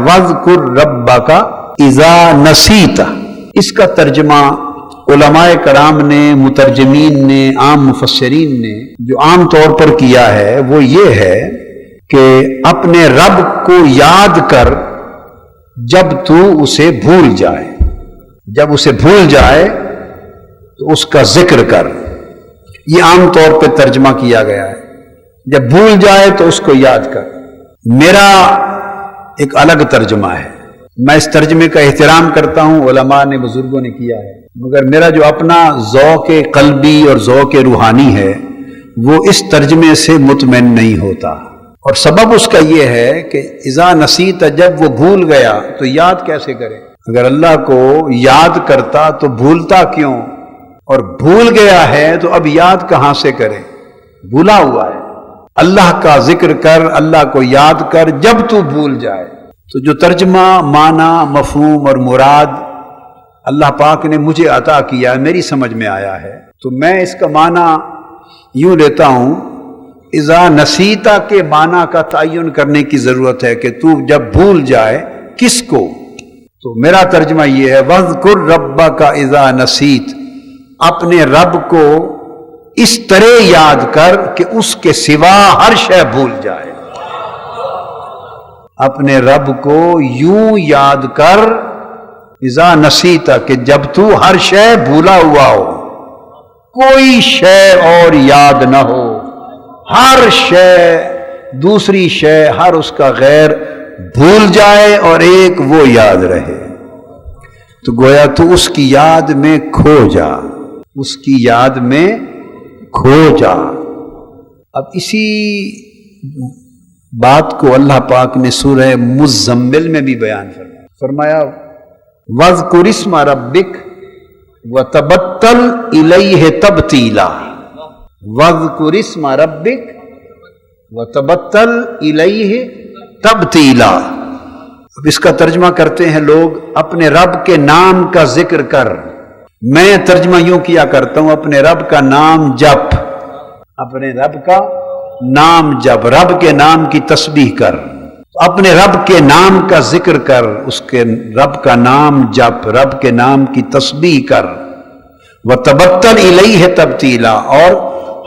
وَاذْكُرْ رَبَّكَ اِذَا نَسِيتَ، اس کا ترجمہ علماء کرام نے، مترجمین نے، عام مفسرین نے جو عام طور پر کیا ہے وہ یہ ہے کہ اپنے رب کو یاد کر جب تو اسے بھول جائے، جب اسے بھول جائے تو اس کا ذکر کر، یہ عام طور پہ ترجمہ کیا گیا ہے، جب بھول جائے تو اس کو یاد کر۔ میرا ایک الگ ترجمہ ہے، میں اس ترجمے کا احترام کرتا ہوں، علماء نے، بزرگوں نے کیا ہے، مگر میرا جو اپنا ذوق قلبی اور ذوق روحانی ہے وہ اس ترجمے سے مطمئن نہیں ہوتا، اور سبب اس کا یہ ہے کہ اذا نسیت، جب وہ بھول گیا تو یاد کیسے کرے؟ اگر اللہ کو یاد کرتا تو بھولتا کیوں؟ اور بھول گیا ہے تو اب یاد کہاں سے کرے؟ بھولا ہوا ہے۔ اللہ کا ذکر کر، اللہ کو یاد کر جب تو بھول جائے۔ تو جو ترجمہ، معنی، مفہوم اور مراد اللہ پاک نے مجھے عطا کیا، میری سمجھ میں آیا ہے، تو میں اس کا معنی یوں لیتا ہوں، اذا نسیتا کے معنی کا تعین کرنے کی ضرورت ہے کہ تو جب بھول جائے کس کو؟ تو میرا ترجمہ یہ ہے، وَاذْكُرْ رَبَّكَ اذا نسیت، اپنے رب کو اس طرح یاد کر کہ اس کے سوا ہر شے بھول جائے۔ اپنے رب کو یوں یاد کر اذا نسیتا کہ جب تو ہر شے بھولا ہوا ہو، کوئی شے اور یاد نہ ہو، ہر شے، دوسری شے، ہر اس کا غیر بھول جائے اور ایک وہ یاد رہے، تو گویا تو اس کی یاد میں کھو جا، اس کی یاد میں کھو جا۔ اب اسی بات کو اللہ پاک نے سورہ مزمل میں بھی بیان فرمایا، وَاذْكُرِ اسْمَ رَبِّكَ وَتَبَتَّلْ إِلَيْهِ تَبْتِيلًا، وَاذْكُرِ اسْمَ رَبِّكَ وَتَبَتَّلْ إِلَيْهِ تَبْتِيلًا۔ اب اس کا ترجمہ کرتے ہیں لوگ، اپنے رب کے نام کا ذکر کر۔ میں ترجمہ یوں کیا کرتا ہوں، اپنے رب کا نام جپ، اپنے رب کا نام جپ، رب کے نام کی تسبیح کر، اپنے رب کے نام کا ذکر کر، اس کے رب کا نام جپ، رب کے نام کی تسبیح کر، وَتَبَتَّلْ إِلَيْهِ تَبْتِيلًا، اور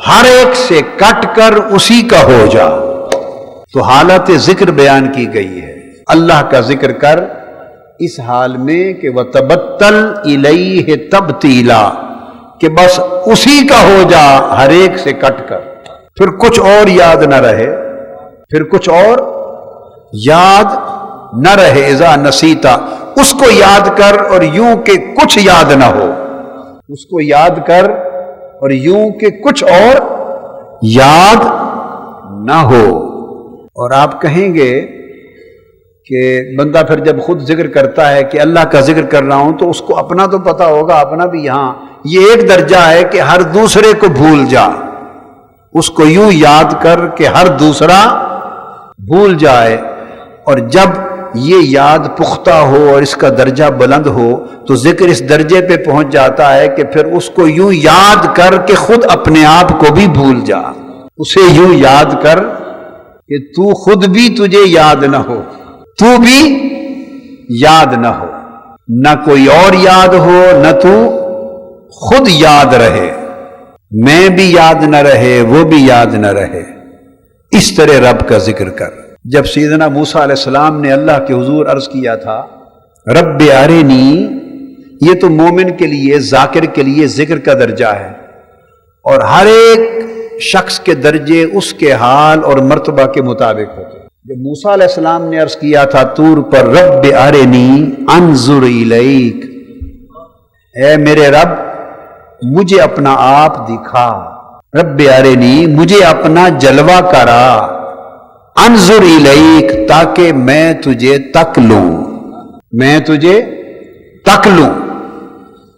ہر ایک سے کٹ کر اسی کا ہو جا۔ تو حالت ذکر بیان کی گئی ہے، اللہ کا ذکر کر اس حال میں کہ وَتَبَتَّلْ إِلَيْهِ تَبْتِيلًا، کہ بس اسی کا ہو جا ہر ایک سے کٹ کر، پھر کچھ اور یاد نہ رہے، پھر کچھ اور یاد نہ رہے۔ اذا نسیتا، اس کو یاد کر اور یوں کہ کچھ یاد نہ ہو، اس کو یاد کر اور یوں کہ کچھ اور یاد نہ ہو۔ اور آپ کہیں گے کہ بندہ پھر جب خود ذکر کرتا ہے کہ اللہ کا ذکر کر رہا ہوں تو اس کو اپنا تو پتہ ہوگا، اپنا بھی یہاں یہ ایک درجہ ہے کہ ہر دوسرے کو بھول جا، اس کو یوں یاد کر کہ ہر دوسرا بھول جائے، اور جب یہ یاد پختہ ہو اور اس کا درجہ بلند ہو تو ذکر اس درجے پہ پہنچ جاتا ہے کہ پھر اس کو یوں یاد کر کہ خود اپنے آپ کو بھی بھول جا، اسے یوں یاد کر کہ تو خود بھی تجھے یاد نہ ہو، تو بھی یاد نہ ہو، نہ کوئی اور یاد ہو، نہ تو خود یاد رہے، میں بھی یاد نہ رہے، وہ بھی یاد نہ رہے، اس طرح رب کا ذکر کر۔ جب سیدنا موسیٰ علیہ السلام نے اللہ کے حضور عرض کیا تھا رب ارنی، یہ تو مومن کے لیے، ذاکر کے لیے ذکر کا درجہ ہے، اور ہر ایک شخص کے درجے اس کے حال اور مرتبہ کے مطابق ہوتے ہیں۔ جب موسیٰ علیہ السلام نے عرض کیا تھا طور پر رب ارنی انظر الیک، اے میرے رب مجھے اپنا آپ دکھا، رب ارنی مجھے اپنا جلوہ کرا، انظر الیک تاکہ میں تجھے تک لوں، میں تجھے تک لوں۔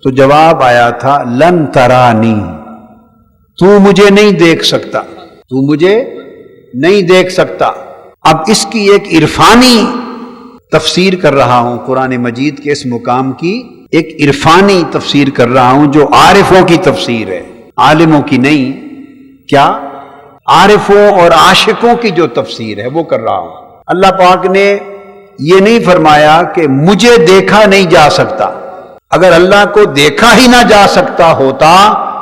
تو جواب آیا تھا لن ترانی، تو مجھے نہیں دیکھ سکتا، تو مجھے نہیں دیکھ سکتا۔ اب اس کی ایک عرفانی تفسیر کر رہا ہوں، قرآن مجید کے اس مقام کی ایک عرفانی تفسیر کر رہا ہوں جو عارفوں کی تفسیر ہے، عالموں کی نہیں۔ کیا؟ عارفوں اور عاشقوں کی جو تفسیر ہے وہ کر رہا ہوں۔ اللہ پاک نے یہ نہیں فرمایا کہ مجھے دیکھا نہیں جا سکتا. اگر اللہ کو دیکھا ہی نہ جا سکتا ہوتا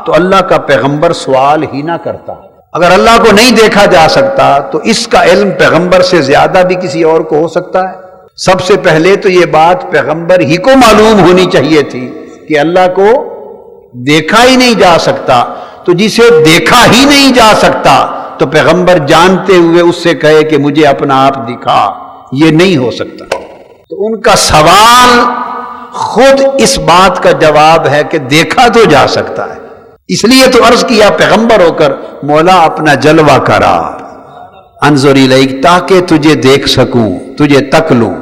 تو اللہ کا پیغمبر سوال ہی نہ کرتا. اگر اللہ کو نہیں دیکھا جا سکتا تو اس کا علم پیغمبر سے زیادہ بھی کسی اور کو ہو سکتا ہے. سب سے پہلے تو یہ بات پیغمبر ہی کو معلوم ہونی چاہیے تھی کہ اللہ کو دیکھا ہی نہیں جا سکتا. تو جسے دیکھا ہی نہیں جا سکتا تو پیغمبر جانتے ہوئے اس سے کہے کہ مجھے اپنا آپ دکھا، یہ نہیں ہو سکتا. تو ان کا سوال خود اس بات کا جواب ہے کہ دیکھا تو جا سکتا ہے. اس لیے تو عرض کیا پیغمبر ہو کر مولا اپنا جلوہ کرا، انظر الیک، تاکہ تجھے دیکھ سکوں، تجھے تک لوں.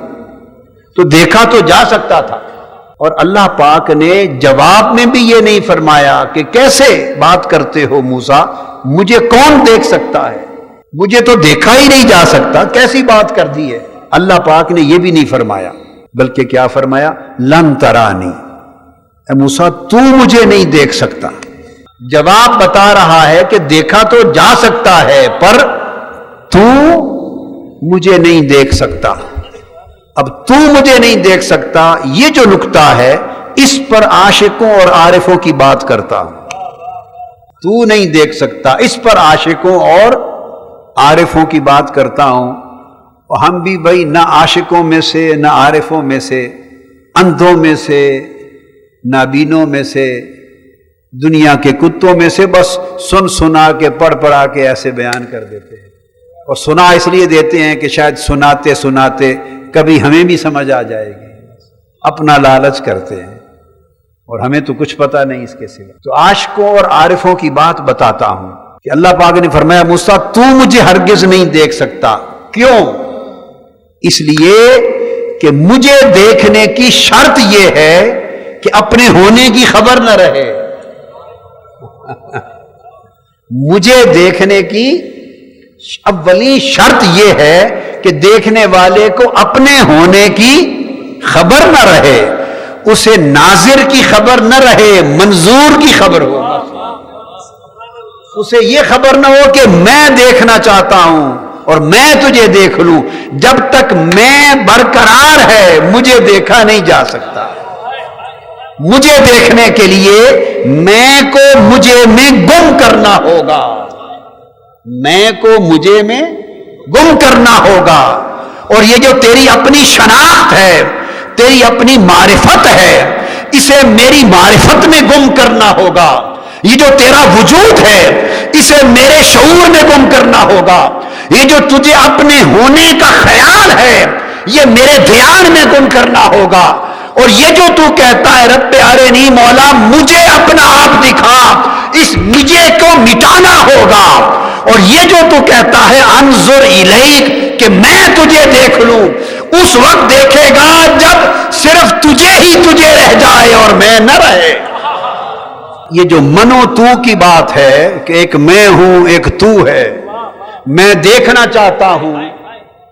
تو دیکھا تو جا سکتا تھا. اور اللہ پاک نے جواب میں بھی یہ نہیں فرمایا کہ کیسے بات کرتے ہو موسیٰ، مجھے کون دیکھ سکتا ہے، مجھے تو دیکھا ہی نہیں جا سکتا، کیسی بات کر دی ہے. اللہ پاک نے یہ بھی نہیں فرمایا، بلکہ کیا فرمایا؟ لن ترانی، اے موسیٰ تو مجھے نہیں دیکھ سکتا. جواب بتا رہا ہے کہ دیکھا تو جا سکتا ہے پر تو مجھے نہیں دیکھ سکتا. اب تو مجھے نہیں دیکھ سکتا، یہ جو نکتہ ہے اس پر عاشقوں اور عارفوں کی بات کرتا ہوں. تو نہیں دیکھ سکتا، اس پر عاشقوں اور عارفوں کی بات کرتا ہوں. اور ہم بھی بھائی نہ عاشقوں میں سے، نہ عارفوں میں سے، اندھوں میں سے، نابینوں میں سے، دنیا کے کتوں میں سے، بس سن سنا کے پڑھ پڑھا کے ایسے بیان کر دیتے ہیں. اور سنا اس لیے دیتے ہیں کہ شاید سناتے سناتے کبھی ہمیں بھی سمجھ آ جائے گی. اپنا لالچ کرتے ہیں اور ہمیں تو کچھ پتہ نہیں اس کے سوا. تو عاشقوں اور عارفوں کی بات بتاتا ہوں کہ اللہ پاک نے فرمایا موسیٰ تو مجھے ہرگز نہیں دیکھ سکتا. کیوں؟ اس لیے کہ مجھے دیکھنے کی شرط یہ ہے کہ اپنے ہونے کی خبر نہ رہے. مجھے دیکھنے کی اولی شرط یہ ہے کہ دیکھنے والے کو اپنے ہونے کی خبر نہ رہے، اسے ناظر کی خبر نہ رہے، منظور کی خبر ہو. اسے یہ خبر نہ ہو کہ میں دیکھنا چاہتا ہوں اور میں تجھے دیکھ لوں. جب تک میں برقرار ہے مجھے دیکھا نہیں جا سکتا. مجھے دیکھنے کے لیے میں کو مجھے میں گم کرنا ہوگا، میں کو مجھے میں گم کرنا ہوگا. اور یہ جو تیری اپنی شناخت ہے، تیری اپنی معرفت ہے، اسے میری معرفت میں گم کرنا ہوگا. یہ جو تیرا وجود ہے اسے میرے شعور میں گم کرنا ہوگا. یہ جو تجھے اپنے ہونے کا خیال ہے یہ میرے دھیان میں گم کرنا ہوگا. اور یہ جو تو کہتا ہے رب ارنی، مولا مجھے اپنا آپ دکھا، اس مجھے کو مٹانا ہوگا. اور یہ جو تو کہتا ہے انظر الیک، کہ میں تجھے دیکھ لوں، اس وقت دیکھے گا جب صرف تجھے ہی تجھے رہ جائے اور میں نہ رہے. یہ جو من و تو کی بات ہے کہ ایک میں ہوں ایک تو ہے، میں دیکھنا چاہتا ہوں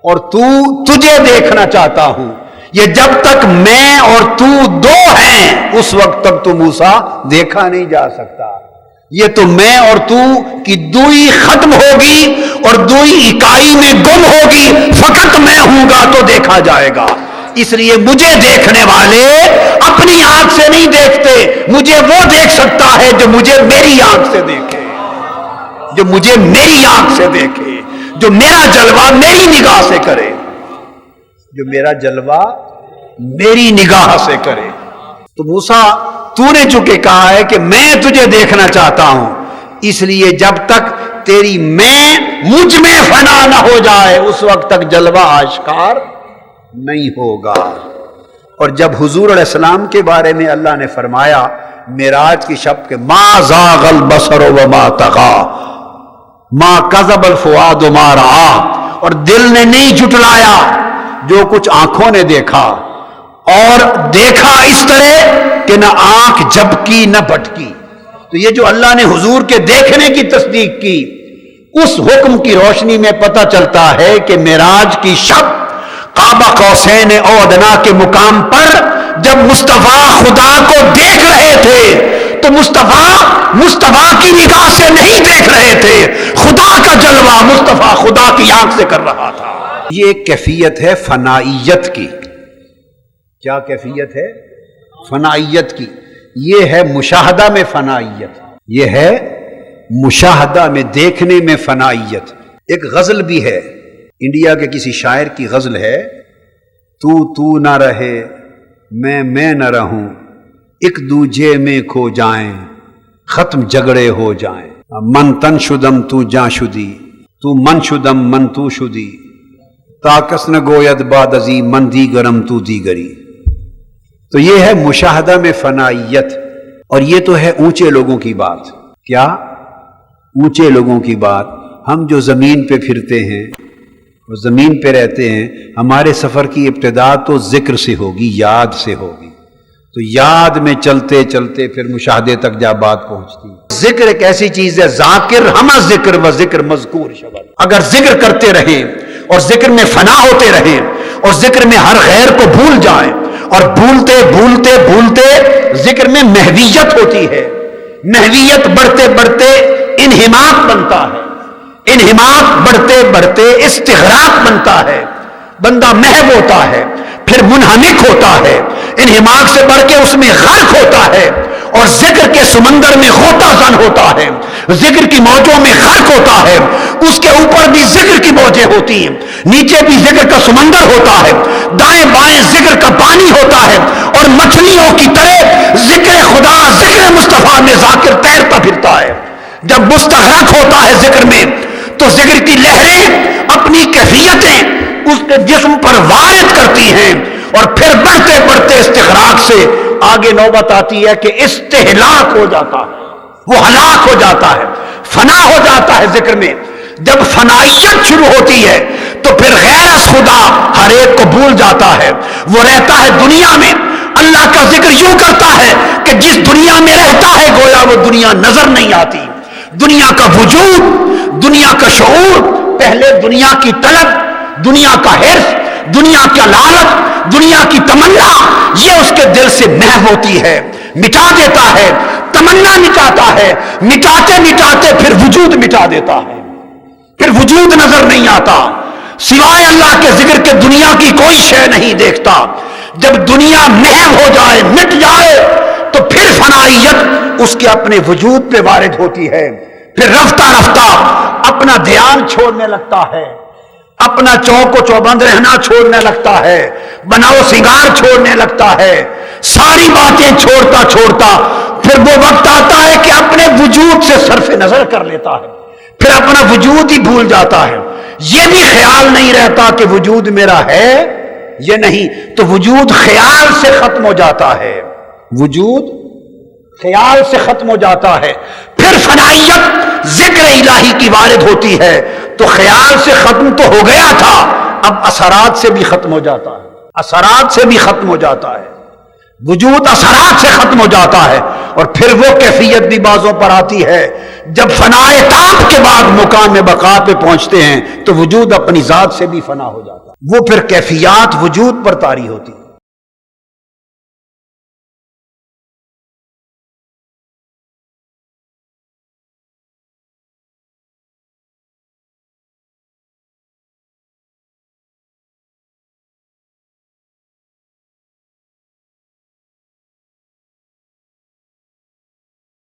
اور تو تجھے دیکھنا چاہتا ہوں، یہ جب تک میں اور تو دو ہیں اس وقت تک تو موسیٰ دیکھا نہیں جا سکتا. یہ تو میں اور تو کی دوئی ختم ہوگی اور دوئی اکائی میں گم ہوگی. فقط میں ہوں گا تو دیکھا جائے گا. اس لیے مجھے دیکھنے والے اپنی آنکھ سے نہیں دیکھتے، مجھے وہ دیکھ سکتا ہے جو مجھے میری آنکھ سے دیکھے، جو مجھے میری آنکھ سے دیکھے، جو میرا جلوہ میری نگاہ سے کرے، جو میرا جلوہ میری نگاہ سے کرے. تو موسیٰ تو نے چونکہ کہا ہے کہ میں تجھے دیکھنا چاہتا ہوں، اس لیے جب تک تیری میں مجھ میں فنا نہ ہو جائے اس وقت تک جلوہ آشکار نہیں ہوگا. اور جب حضور علیہ السلام کے بارے میں اللہ نے فرمایا معراج کی شب کے ما زاغ البصر وما طغى ما کذب الفؤاد ما رأى، اور دل نے نہیں جھٹلایا جو کچھ آنکھوں نے دیکھا، اور دیکھا اس طرح کہ نہ آنکھ جھپکی نہ بھٹکی. تو یہ جو اللہ نے حضور کے دیکھنے کی تصدیق کی، اس حکم کی روشنی میں پتہ چلتا ہے کہ معراج کی شب قاب قوسین او ادنا کے مقام پر جب مصطفیٰ خدا کو دیکھ رہے تھے تو مصطفیٰ کی نگاہ سے نہیں دیکھ رہے تھے، خدا کا جلوہ مصطفیٰ خدا کی آنکھ سے کر رہا تھا. یہ ایک کیفیت ہے فنائیت کی. کیا کیفیت ہے؟ فنائیت کی. یہ ہے مشاہدہ میں فنائیت، یہ ہے مشاہدہ میں، دیکھنے میں فنائیت. ایک غزل بھی ہے، انڈیا کے کسی شاعر کی غزل ہے، تو نہ رہے میں نہ رہوں، ایک دوجے میں کھو جائیں، ختم جھگڑے ہو جائیں. من تن شدم تو جاں شدی، تو من شدم من تو شدی، تاکس نہ گوید باد ازی من دیگرم تو دیگری. تو یہ ہے مشاہدہ میں فنائیت. اور یہ تو ہے اونچے لوگوں کی بات. کیا؟ اونچے لوگوں کی بات. ہم جو زمین پہ پھرتے ہیں اور زمین پہ رہتے ہیں، ہمارے سفر کی ابتدا تو ذکر سے ہوگی، یاد سے ہوگی. تو یاد میں چلتے چلتے پھر مشاہدے تک جا بات پہنچتی. ذکر ایک ایسی چیز ہے، ذاکر ہمہ ذکر و ذکر مذکور شبد. اگر ذکر کرتے رہیں اور ذکر میں فنا ہوتے رہیں اور ذکر میں ہر غیر کو بھول جائیں، اور بھولتے بھولتے بھولتے ذکر میں محویت ہوتی ہے. محویت بڑھتے بڑھتے انہماک بنتا ہے، انہماک بڑھتے بڑھتے استغراق بنتا ہے. بندہ محو ہوتا ہے، پھر منہمک ہوتا ہے، انہماک سے بڑھ کے اس میں غرق ہوتا ہے، اور ذکر کے سمندر میں غوطہ زن ہوتا ہے، ذکر کی موجوں میں غرق ہوتا ہے. اس کے اوپر بھی ذکر کی موجیں ہوتی ہیں، نیچے بھی ذکر کا سمندر ہوتا ہے، دائیں بائیں ذکر کا پانی ہوتا ہے، اور مچھلیوں کی طرح ذکر خدا، ذکر مصطفیٰ میں ذاکر تیرتا پھرتا ہے. جب مستغرق ہوتا ہے ذکر میں، تو ذکر کی لہریں اپنی کیفیتیں اس کے جسم پر وارد کرتی ہیں، اور پھر بڑھتے بڑھتے استغراق سے آگے نوبت آتی ہے کہ استہلاک ہو جاتا ہے، وہ ہلاک ہو جاتا ہے، فنا ہو جاتا ہے ذکر میں. جب فنائیت شروع ہوتی ہے تو پھر غیر از خدا ہر ایک کو بھول جاتا ہے. وہ رہتا ہے دنیا میں، اللہ کا ذکر یوں کرتا ہے کہ جس دنیا میں رہتا ہے گویا وہ دنیا نظر نہیں آتی. دنیا کا وجود، دنیا کا شعور، پہلے دنیا کی طلب، دنیا کا حرص، دنیا کا لالچ، دنیا کی تمنا، یہ اس کے دل سے محو ہوتی ہے، مٹا دیتا ہے. تمنا مٹاتا ہے، مٹاتے مٹاتے پھر وجود مٹا دیتا ہے، پھر وجود نظر نہیں آتا. سوائے اللہ کے ذکر کے دنیا کی کوئی شے نہیں دیکھتا. جب دنیا محو ہو جائے، مٹ جائے، تو پھر فنائیت اس کے اپنے وجود پہ وارد ہوتی ہے. پھر رفتہ رفتہ اپنا دھیان چھوڑنے لگتا ہے، اپنا چوک و چوبند رہنا چھوڑنے لگتا ہے، بناؤ سنگار چھوڑنے لگتا ہے، ساری باتیں چھوڑتا چھوڑتا پھر وہ وقت آتا ہے کہ اپنے وجود سے صرف نظر کر لیتا ہے، پھر اپنا وجود ہی بھول جاتا ہے. یہ بھی خیال نہیں رہتا کہ وجود میرا ہے یہ نہیں، تو وجود خیال سے ختم ہو جاتا ہے، وجود خیال سے ختم ہو جاتا ہے. پھر فنائیت ذکر الہی کی وارد ہوتی ہے، تو خیال سے ختم تو ہو گیا تھا، اب اثرات سے بھی ختم ہو جاتا ہے، اثرات سے بھی ختم ہو جاتا ہے، وجود اثرات سے ختم ہو جاتا ہے. اور پھر وہ کیفیت بھی بازوں پر آتی ہے جب فنائے تام کے بعد مقام بقا پہ پہنچتے ہیں تو وجود اپنی ذات سے بھی فنا ہو جاتا ہے. وہ پھر کیفیات وجود پر طاری ہوتی ہے.